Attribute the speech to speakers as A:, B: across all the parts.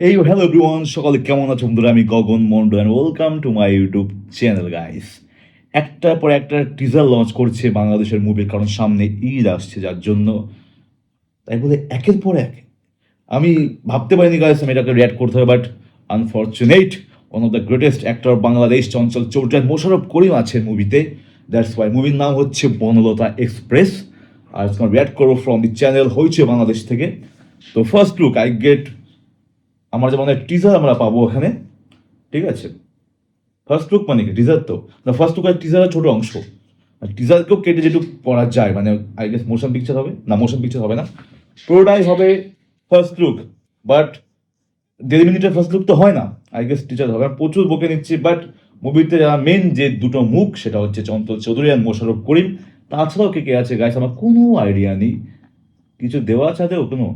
A: এই hello everyone, সকালে কেমন আছো বন্ধুরা? আমি Gagan Mondu and welcome to my YouTube channel guys. একটা পর একটা টিজার লঞ্চ করছে বাংলাদেশের মুভির, কারণ সামনে ঈদ আসছে, যার জন্য তাই বলে একের পর এক আমি ভাবতে পারিনি গাইস আমি এটাকে রিয়াক্ট করতে হবে, but unfortunate one of the greatest actor Bangladesh Chanchal Chowdhury Mosharraf Karim আছে মুভিতে। দ্যাটস ওয়াই মুভির নাম হচ্ছে বনলতা এক্সপ্রেস, আর আজকে রিয়াক্ট করবো ফ্রম দি চ্যানেল হয়েছে বাংলাদেশ থেকে। তো ফার্স্ট লুক আই গেট, আমার যেমন টিজার আমরা পাবো ওখানে, ঠিক আছে? ফার্স্ট লুক মানে কি টিজার? তো না, ফার্স্ট লুক আর টিজারের ছোটো অংশ, আর টিজারকেও কেটে যেটুকু পড়া যায়, মানে আই গেস মোশন পিকচার হবে না, মোশন পিকচার হবে না, পুরোটাই হবে ফার্স্ট লুক। বাট 1.5 মিনিটের ফার্স্ট লুক তো হয় না, আই গেস টিচার হবে। আমি প্রচুর বকে নিচ্ছি, বাট মুভিতে যারা মেন যে দুটো মুখ সেটা হচ্ছে চঞ্চল চৌধুরী আর মোশাররফ করিম। তাছাড়াও কে কে আছে গাইস আমার কোনো আইডিয়া নেই। কিছু দেওয়া আছে আদেও কোনো?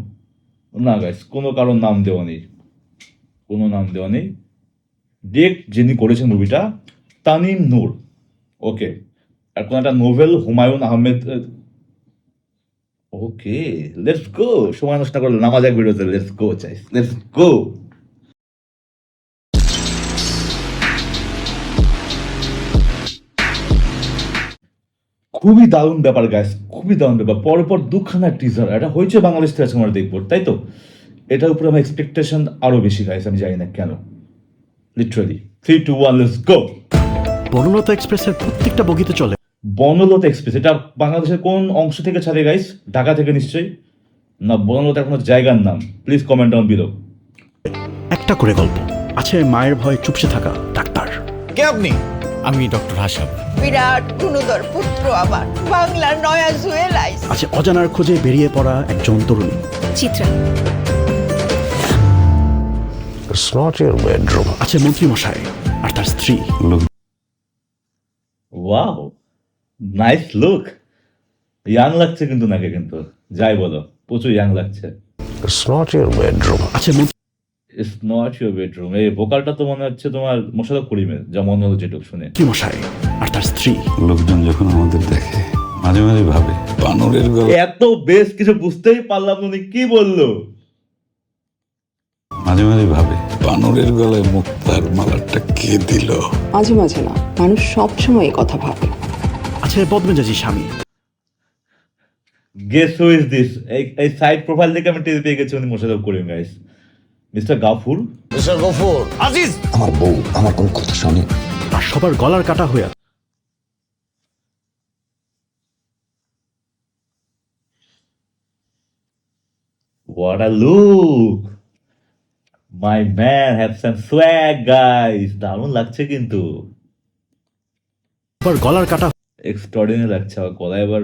A: না গাইস, কোনো কারোর নাম দেওয়া নেই, কোনো নাম দেওয়া নেই। ডিরেক্ট যিনি করেছেন মুভিটা তানিম নূর, ওকে। আর কোন একটা novel Humayun Ahmed. Okay, let's go. সময় নষ্ট করলে নামাজ এক ভিডিওতে, লেটস গো চাই, লেটস গো। খুবই দারুণ ব্যাপার গাইস, খুবই দারুণ ব্যাপার। পরপর দুখানা টিজার, এটা হয়েছে বাংলাদেশ থেকে আমরা দেখবো, তাই তো? এটার উপরে আমার এক্সপেকটেশন আরো বেশি গাইস, আমি জানি না কেন। Literally 3, 2, 1 let's go.
B: বনলতা এক্সপ্রেসের প্রত্যেকটা বগিতে চলে
A: বনলতা এক্সপ্রেস, এটা বাংলাদেশের কোন অংশ থেকে ছাড়ে গাইস? ঢাকা থেকে নিশ্চয়ই না? বনলতা কোনো জায়গার নাম? Please comment down below.
B: একটা করে গল্প আছে। মায়ের ভয়ে চুপসে থাকা ডাক্তার,
C: কে আপনি? আমি ডক্টর হাসান।
D: বিরাট গুণধর পুত্র আমার, বাংলার নয়া জুয়েলাইস।
B: আছে অজানার খোঁজে বেরিয়ে পড়া একজন তরুণী,
D: Chitra.
E: It's not your bedroom.
B: আছে মন্ত্রী মশাই আর তার স্ত্রী।
A: Wow, nice look. ইয়াং লাগছে কিন্তু নাকি, কিন্তু যাই বলো প্রচুর ইয়াং লাগছে।
E: It's not your bedroom.
B: আছে মন্ত্রী
A: ইটস নট ইউর বেডরুম। এই ভোকালটা তো মনে হচ্ছে তোমার মোশাররফ করিমের, যা মনে হলো যেটুকু শুনে।
B: মশাই আর তার স্ত্রী।
F: লোকজন যখন আমাদের দেখে মাঝে মাঝে ভাবে বানরের গলা,
A: এত বেশ কিছু বুঝতেই পারলাম না উনি কি বললো।
F: মাঝে মাঝে ভাবে বানরের গলায় মুক্তার মালাটা কে দিল।
G: মাঝে মাঝে না, মানুষ সব সময় এই কথা ভাবে।
B: আছে বদমেজাজি স্বামী।
A: Guess who is this? এই সাইড প্রোফাইল থেকে আমি টের পেয়ে গেছি উনি Mosharraf Karim guys. Mister Gafur.
C: Mister Gafur Aziz.
E: আমার বউ আমার কোন কথা শোনে?
B: আর সবার গলার কাটা হয়ে আছে।
A: What a look! My man have some swag guys. দারুণ লাগছে কিন্তু,
B: সবার গলার কাটা
A: এক্সট্রাঅর্ডিনারি লাগছে। আমার গলায় এবার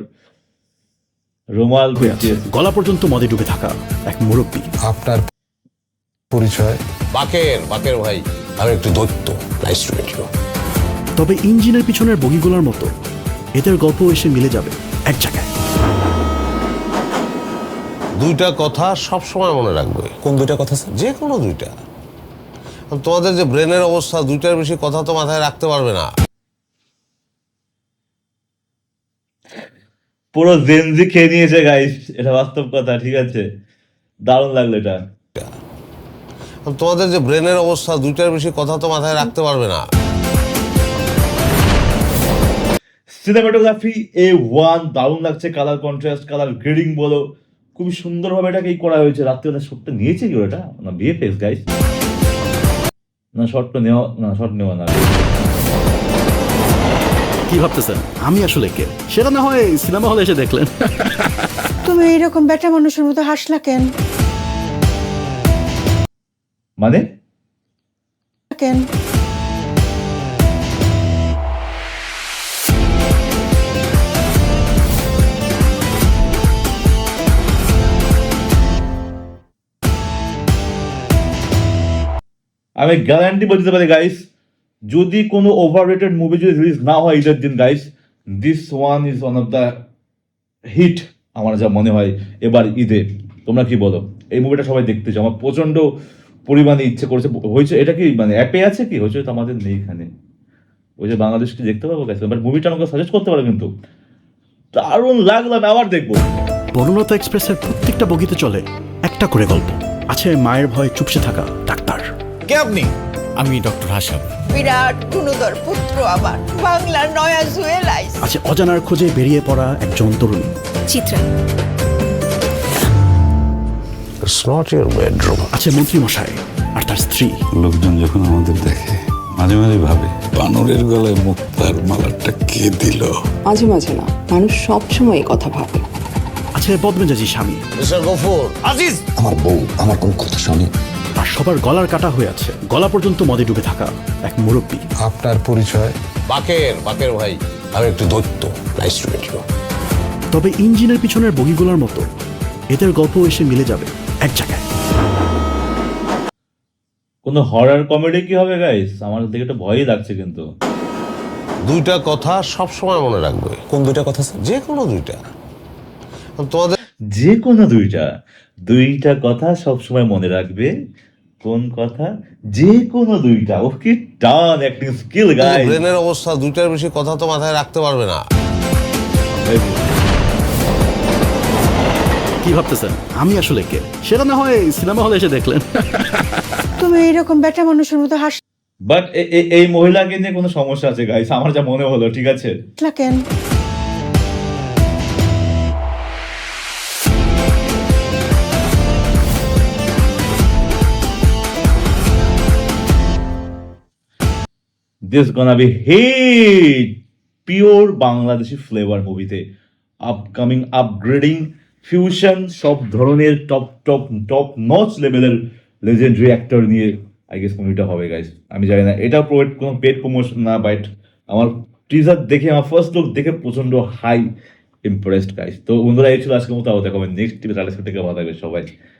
A: রুমাল
B: হয়ে আছে।
A: পেঁচিয়েছে।
B: গলা পর্যন্ত মদে ডুবে থাকা এক মুরব্বী।
E: আপনার পরিচয়?
C: বাকের ভাই।
E: আমি একটু দৈত্য। Nice to meet you.
B: তবে ইঞ্জিনের পিছনের বগিগুলোর মতো এদের গল্প এসে মিলে যাবে এক জায়গায়।
H: দুইটা কথা সব সময় মনে রাখবে।
E: কোন দুইটা কথা?
H: যে কোনো দুইটা। তোমাদের যে ব্রেনের অবস্থা, দুইটার বেশি কথা তো মাথায় রাখতে পারবে না।
A: পুরো জেনজি খেয়ে নিয়েছে গাইস, এটা বাস্তব কথা, ঠিক আছে? দারুণ লাগলো এটা।
H: তোমাদের যে ব্রেনের অবস্থা, দুইটার বেশি কথা তো মাথায় রাখতে পারবে না।
A: সিনেমাটোগ্রাফি A1, দারুণ লাগছে। কালার কন্ট্রাস্ট, কালার গ্রেডিং বলো, খুবই সুন্দরভাবে এটাকে করা হয়েছে। রাত্রিবেলা শটটা নিয়েছে কি ওটা? না ভিএফএক্স গাইস? না শটটা নেওয়া, না শট নেওয়া না।
B: কি ভাবতেছেন আমি আসলে কে? সেটা না হয় সিনেমা হলে এসে দেখলেন।
D: তুমি এইরকম বেটা মানুষের মতো হাসলা কেন?
A: মানে
D: কেন?
A: আমি গ্যারান্টি বলতে পারি গাইস, যদি কোনো ওভাররেটেড মুভি যদি রিলিজ না হয় ঈদের দিন guys, this one is one of the hit আমার যা মনে হয় এবার ঈদে। তোমরা কি বলো? এই মুভিটা সবাই দেখতে চাও, আমার প্রচন্ড পরিমাণে ইচ্ছে করছে। হয়েছে এটা কি মানে অ্যাপে আছে কি? হয়েছে তো আমাদের নেই এখানে। ওই যে বাংলাদেশকে দেখতে পাবো গাইস, বাট মুভিটা আমাকে সাজেস্ট করতে পারো কিন্তু। দারুণ লাগলো, আমি আবার দেখবো।
B: বনলতা এক্সপ্রেসের প্রত্যেকটা বগিতে চলে একটা করে গল্প আছে মায়ের ভয়ে চুপসে থাকা ডাক্তার।
C: কে আপনি? আমি ডক্টর হাসান।
D: বিরাট গুণধর পুত্র আমার, বাংলার নয়া জুয়েল আইস।
B: আছে অজানার খোঁজে বেরিয়ে পড়া একজন তরুণী।
G: Chitra,
E: It's not your bedroom.
B: আছে মন্ত্রী মশাই আর তার স্ত্রী।
F: লোকজন যখন আমাদের দেখে মাঝে মাঝে ভাবে বানরের গলায় মুক্তার মালাটা কে দিল।
G: মাঝে মাঝে না, মানুষ সব সময় কথা ভাবে।
B: আছে বদমেজাজি স্বামী
H: মিস্টার গফুর। আজিজ।
E: আমার বউ আমার কোন কথা শোনে।
B: আর সবার গলার কাটা হয়ে আছে, গলা পর্যন্ত মদে ডুবে থাকা এক মুরব্বী।
E: আপনার পরিচয়?
H: বাকের ভাই।
E: আমি একটু দৈত্য। Nice to meet you.
B: তবে ইঞ্জিনের পিছনের বগিগুলোর মতো এদের গল্প এসে মিলে যাবে এক জায়গায়।
A: কোনো হরর কমেডি কি হবে গাইস? আমার দিকে একটা ভয়ই লাগছে কিন্তু।
H: দুইটা কথা সব সময় মনে রাখবে।
E: কোন দুইটা কথা স্যার?
H: যে কোনো দুইটা। তোমাদের
A: যে কোনো দুইটা কথা সবসময় মনে রাখবে। কোন কথা? যে কোনো দুইটা। ওকে, টান অ্যাক্টিং স্কিল গাইস।
H: ব্রেনের অবস্থা, দুইটার বেশি কথা তো মাথায় রাখতে পারবে না।
B: কি ভাবতেছেন আমি আসলে কে? সেটা না হয় সিনেমা হলে এসে দেখলেন।
D: তুমি এইরকম বেটা মানুষের মতো হাসলা
A: বাট এই মহিলাকে নিয়ে কোনো সমস্যা আছে গাইস, আমার যা মনে হলো, ঠিক আছে?
D: কেন?
A: This gonna be hit, pure Bangladeshi flavour মুভিতে আপকামিং আপগ্রেডিং ফিউশন সব ধরনের টপ নচ লেভেলের লেজেন্ডারি অ্যাক্টর নিয়ে আই গেস মুভিটা হবে গাইস। আমি জানি না এটা কোনো পেড প্রমোশন না, বাট আমার টিজার দেখে, আমার ফার্স্ট লুক দেখে প্রচন্ড হাই ইমপ্রেসড গাইস। তো বন্ধুরা, এই ছিল আজকের মতো। দেখা হবে নেক্সট টিভি। তাহলে থেকে ভালো থাকবে সবাই।